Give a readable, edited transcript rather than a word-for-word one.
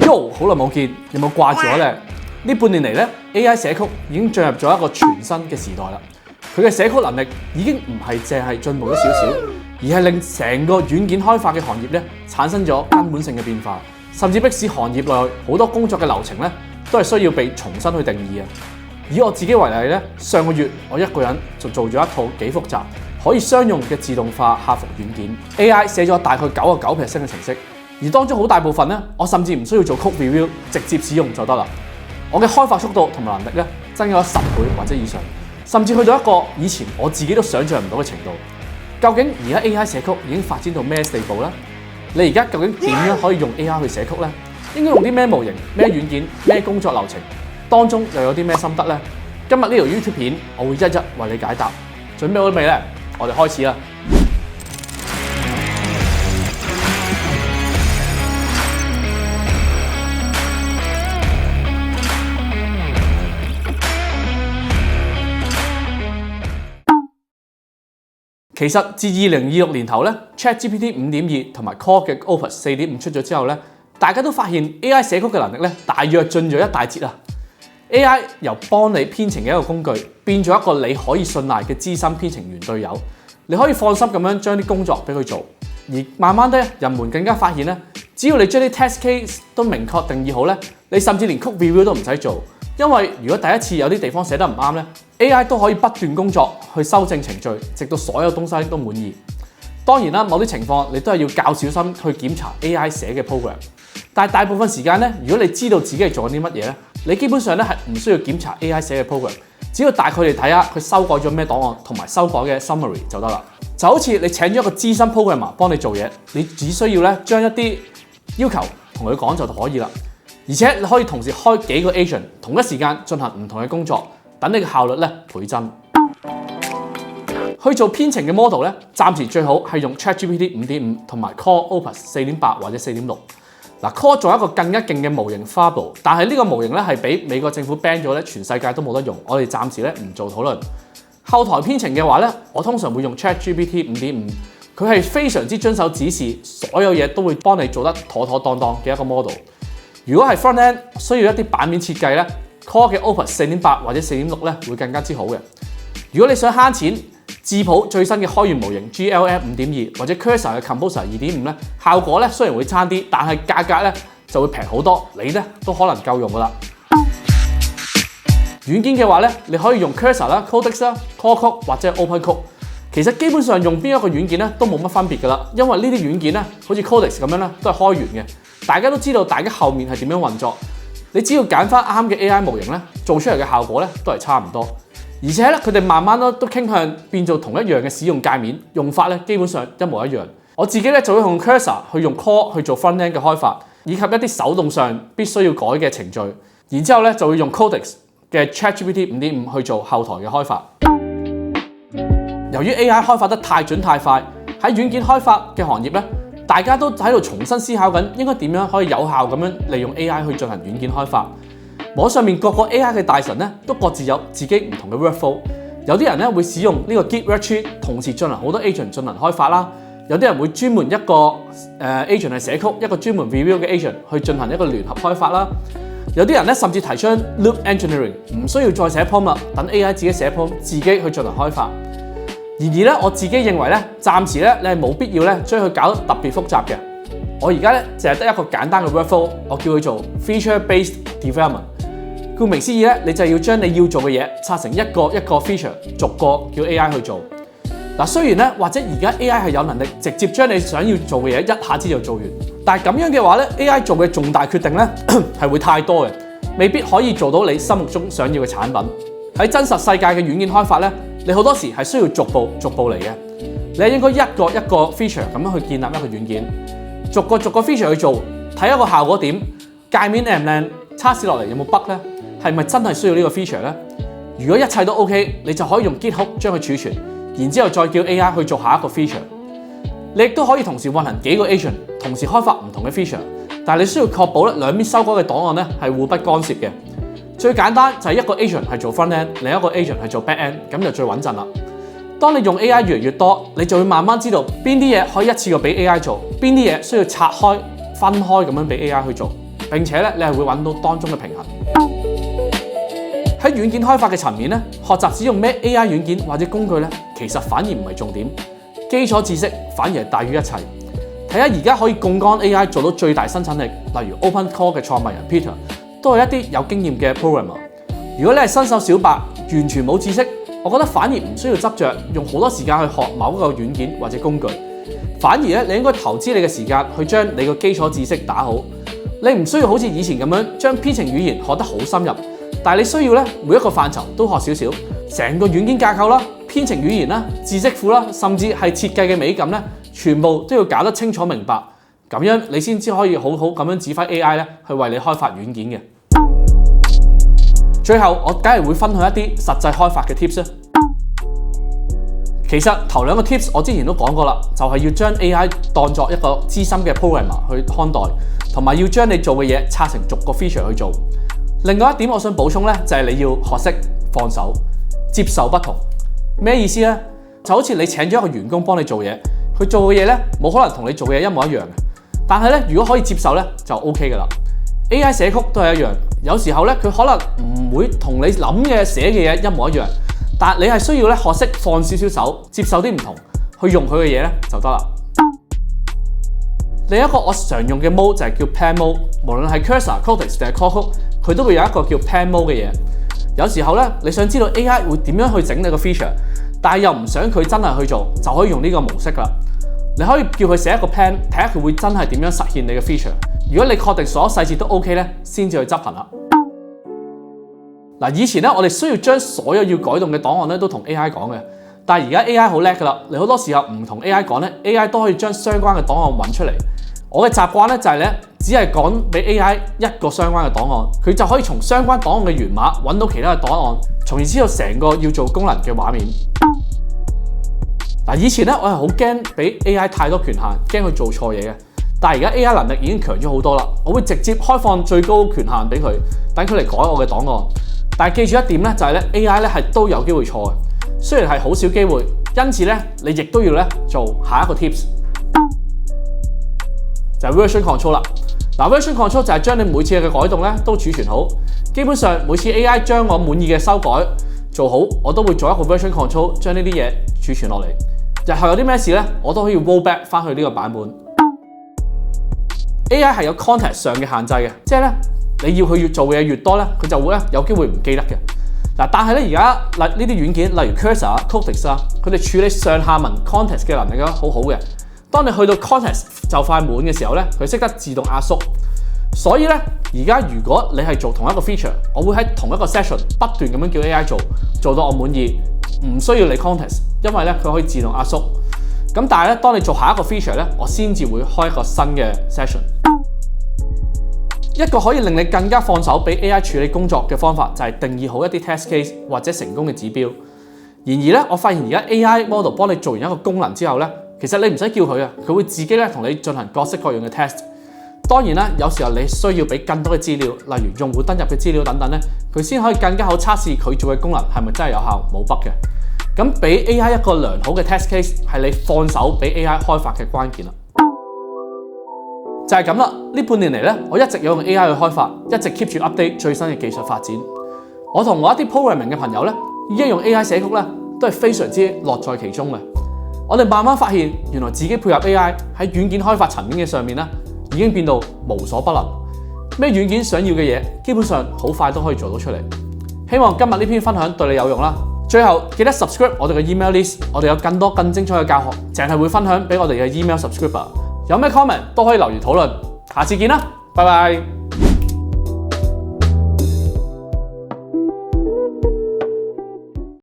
Yo， 好耐冇見，有冇掛住我呢？呢半年嚟咧 ，AI 寫曲已經進入咗一個全新嘅時代啦。佢嘅寫曲能力已經唔係淨係進步咗少少，而係令成個軟件開發嘅行業咧產生咗根本性嘅變化，甚至迫使行業內好多工作嘅流程咧都係需要被重新去定義啊！以我自己為例咧，上個月我一個人就做咗一套幾複雜、可以商用嘅自動化客服軟件 ，AI 寫咗大概99%嘅程式。而當中好大部分咧，我甚至唔需要做 code review， 直接使用就得啦。我嘅開發速度同埋能力咧，增加咗10倍或者以上，甚至去到一個以前我自己都想象唔到嘅程度。究竟而家 AI 寫曲已經發展到咩地步咧？你而家究竟點樣可以用 AI 去寫曲咧？應該用啲咩模型、咩軟件、咩工作流程？當中又有啲咩心得咧？今日呢條 YouTube 片，我會一一為你解答。準備好未咧？我哋開始啦！其實自2026年頭咧 ，ChatGPT 5.2同埋 Claude 嘅 Opus 4.5出咗之後咧，大家都發現 AI 寫曲嘅能力咧大躍進咗一大截啊 ！AI 由幫你編程嘅一個工具，變咗一個你可以信賴嘅資深編程員隊友，你可以放心咁樣將啲工作俾佢做。而慢慢咧，人們更加發現咧，只要你將啲 test case 都明確定義好咧，你甚至連 code review 都唔使做。因為如果第一次有啲地方寫得唔啱咧 ，AI 都可以不斷工作去修正程序，直到所有東西都滿意。當然啦，某啲情況你都係要較小心去檢查 AI 寫嘅 program。但係大部分時間咧，如果你知道自己係做緊啲乜嘢咧，你基本上咧係唔需要檢查 AI 寫嘅 program， 只要大概嚟睇下佢修改咗咩檔案同埋修改嘅 summary 就得啦。就好似你請咗一個資深 programmer 幫你做嘢，你只需要咧將一啲要求同佢講就可以啦。而且你可以同時開幾個 agent， 同一時間進行唔同嘅工作，等你嘅效率咧倍增。去做編程嘅 model 咧，暫時最好係用 ChatGPT 5.5同埋 Claude Opus 4.8或者4.6。Claude 仲有一個更加勁嘅模型 Fable， 但係呢個模型咧係俾美國政府 ban 咗咧，全世界都冇得用。我哋暫時咧唔做討論。後台編程嘅話咧，我通常會用 ChatGPT 5.5， 佢係非常之遵守指示，所有嘢都會幫你做得妥妥當當嘅一個 model。如果係 front end 需要一啲版面設計咧 ，Claude 嘅 Opus 4.8或者4.6咧會更加之好嘅。如果你想慳錢，智譜最新嘅開源模型 GLM 5.2或者 Cursor 嘅 Composer 2.5咧，效果咧雖然會差啲，但係價格咧就會平好多，你咧都可能夠用噶啦。軟件嘅話咧，你可以用 Cursor 啦、Codex 啦、Claude Code 或者 OpenCode。其實基本上用邊一個軟件咧都冇乜分別噶啦，因為呢啲軟件咧好似 Codex 咁樣咧都係開源嘅。大家都知道大家後面係點樣運作，你只要揀翻啱嘅 AI 模型咧，做出嚟嘅效果咧都係差唔多。而且咧佢哋慢慢都傾向變做同一樣嘅使用界面，用法咧基本上一模一樣。我自己咧就會用 Cursor 去用 Claude 去做 front end 嘅開發，以及一啲手動上必須要改嘅程序。然之後咧就會用 Codex 嘅 ChatGPT 5.5去做後台嘅開發。由於 AI 開發得太準太快，喺軟件開發嘅行業咧，大家都喺度重新思考緊應該點樣可以有效咁樣利用 AI 去進行軟件開發。網上面各個 AI 嘅大神咧都各自有自己唔同嘅 workflow。有啲人咧會使用呢個 Git Retreat 同時進行好多 agent 進行開發啦。有啲人會專門一個agent 係寫曲，一個專門 review 嘅 agent 去進行一個聯合開發啦。有啲人咧甚至提倡 Loop Engineering， 唔需要再寫 prompt 啦，等 AI 自己寫 prompt， 自己去進行開發。然而咧，我自己認為咧，暫時咧你係冇必要咧將佢搞得特別複雜嘅。我而家咧淨係得一個簡單嘅 workflow， 我叫佢做 feature-based development。顧名思義咧，你就要將你要做嘅嘢拆成一個一個 feature， 逐個叫 AI 去做。雖然咧或者而家 AI 係有能力直接將你想要做嘅嘢一下子就做完，但係咁樣嘅話咧 ，AI 做嘅重大決定咧係會太多嘅，未必可以做到你心目中想要嘅產品。喺真實世界嘅軟件開發咧，你好多時係需要逐步嚟嘅。你係應該一個一個 feature 咁樣去建立一個軟件，逐個 feature 去做，睇一個效果點，界面靚唔靚，測試落嚟有冇 bug 咧，係咪真係需要呢個 feature 咧？如果一切都 OK， 你就可以用 GitHub 將佢儲存，然之後再叫 AI 去做下一個 feature。你亦都可以同時運行幾個 agent， 同時開發唔同嘅 feature， 但係你需要確保咧兩邊修改嘅檔案咧係互不干涉嘅。最簡單就係一個 agent 係做 front end， 另一個 agent 係做 back end， 咁就最穩陣啦。當你用 AI 越嚟越多，你就會慢慢知道邊啲嘢可以一次過俾 AI 做，邊啲嘢需要拆開、分開咁樣俾 AI 去做。並且咧你係會揾到當中嘅平衡。喺軟件開發嘅層面咧，學習使用咩 AI 軟件或者工具咧，其實反而唔係重點，基礎知識反而係大於一切。睇下而家可以槓桿 AI 做到最大生產力，例如 OpenCore 嘅創辦人 Peter 都係一啲有經驗嘅 programmer。如果你係新手小白，完全冇知識，我覺得反而唔需要執着用好多時間去學某一個軟件或者工具，反而咧你應該投資你嘅時間去將你個基礎知識打好。你唔需要好似以前咁樣將編程語言學得好深入，但係你需要咧每一個範疇都學少少，成個軟件架構啦、編程語言啦、知識庫啦，甚至係設計嘅美感咧，全部都要搞得清楚明白，咁樣你先至可以好好咁樣指揮 AI 咧去為你開發軟件嘅。最後我梗係會分享一啲實際開發嘅 tips 啦。其實頭兩個 tips 我之前都講過啦，就係要將 AI 當作一個資深嘅 programmer 去看待，同埋要將你做嘅嘢拆成逐個 feature 去做。另外一點我想補充咧，就係你要學識放手，接受不同。咩意思咧？就好似你請咗一個員工幫你做嘢，佢做嘅嘢咧冇可能同你做嘅嘢一模一樣嘅，但係咧如果可以接受咧就 OK 噶啦。AI 寫曲都係一樣，有時候咧佢可能唔會同你諗嘅寫嘅嘢一模一樣，但你係需要咧學識放少少手，接受啲唔同，去用佢嘅嘢咧就得啦。另一個我常用嘅 mode 就係叫 plan mode， 無論係 Cursor、Codex 定係 Cocos， 佢都會有一個叫 plan mode 嘅嘢。有時候咧你想知道 AI 會點樣去整你個 feature， 但係又唔想佢真係去做，就可以用呢個模式啦。你可以叫佢寫一個 plan， 睇下佢會真係點樣實現你嘅 feature。如果你確定所有細節都 OK 咧，先至去執行啦。嗱，以前咧我哋需要將所有要改動嘅檔案咧都同 AI 講嘅，但係而家 AI 好叻噶啦，你好多時候唔同 AI 講咧 ，AI 都可以將相關嘅檔案揾出嚟。我嘅習慣咧就係咧，只係講俾 AI 一個相關嘅檔案，佢就可以從相關檔案嘅源碼揾到其他嘅檔案，從而知道成個要做功能嘅畫面。嗱，以前咧我係好驚俾 AI 太多權限，驚佢做錯嘢嘅。但係而家 AI 能力已經強咗好多啦，我會直接開放最高權限俾佢，等佢嚟改我嘅檔案。但係記住一點咧，就係咧 AI 咧係都有機會錯嘅，雖然係好少機會，因此咧你亦都要咧做下一個 tips， 就係 version control 啦。嗱 version control 就係將你每次嘅改動咧都儲存好，基本上每次 AI 將我滿意嘅修改做好，我都會做一個 version control， 將呢啲嘢儲存落嚟。日後有啲咩事咧，我都可以 roll back 翻去呢個版本。AI 係有 context 上嘅限制嘅，即係咧你要佢越做嘅嘢越多咧，佢就會咧有機會唔記得嘅。嗱，但係咧而家呢啲軟件，例如 Cursor、Codex 啊，佢哋處理上下文 context 嘅能力咧好好嘅。當你去到 context 就快滿嘅時候咧，佢識得自動壓縮。所以咧，而家如果你係做同一個 feature， 我會喺同一個 session 不斷咁樣叫 AI 做到我滿意，唔需要你 context， 因為咧佢可以自動壓縮。咁但係咧，當你做下一個 feature 咧，我先至會開一個新嘅 session。一個可以令你更加放手俾 AI 處理工作嘅方法，就係定義好一啲 test case 或者成功嘅指標。然而咧，我發現而家 AI model 幫你做完一個功能之後咧，其實你唔使叫佢啊，佢會自己咧同你進行各式各樣嘅 test。當然啦，有時候你需要俾更多嘅資料，例如用戶登入嘅資料等等咧，佢先可以更加好測試佢做嘅功能係咪真係有效冇 bug 嘅。咁俾 AI 一個良好嘅 test case 係你放手俾 AI 開發嘅關鍵啦。就係咁啦，呢半年嚟咧，我一直有用 AI 去開發，一直 keep 住 update 最新嘅技術發展。我同我一啲 programming 嘅朋友咧，已經用 AI 寫曲咧，都係非常之樂在其中嘅。我哋慢慢發現，原來自己配合 AI 喺軟件開發層面嘅上面咧，已經變到無所不能。咩軟件想要嘅嘢，基本上好快都可以做到出嚟。希望今日呢篇分享對你有用啦。最後記得 subscribe 我哋嘅 email list， 我哋有更多更精彩嘅教學，淨係會分享俾我哋嘅 email subscriber。有咩 comment 都可以留言討論。下次見啦，拜拜。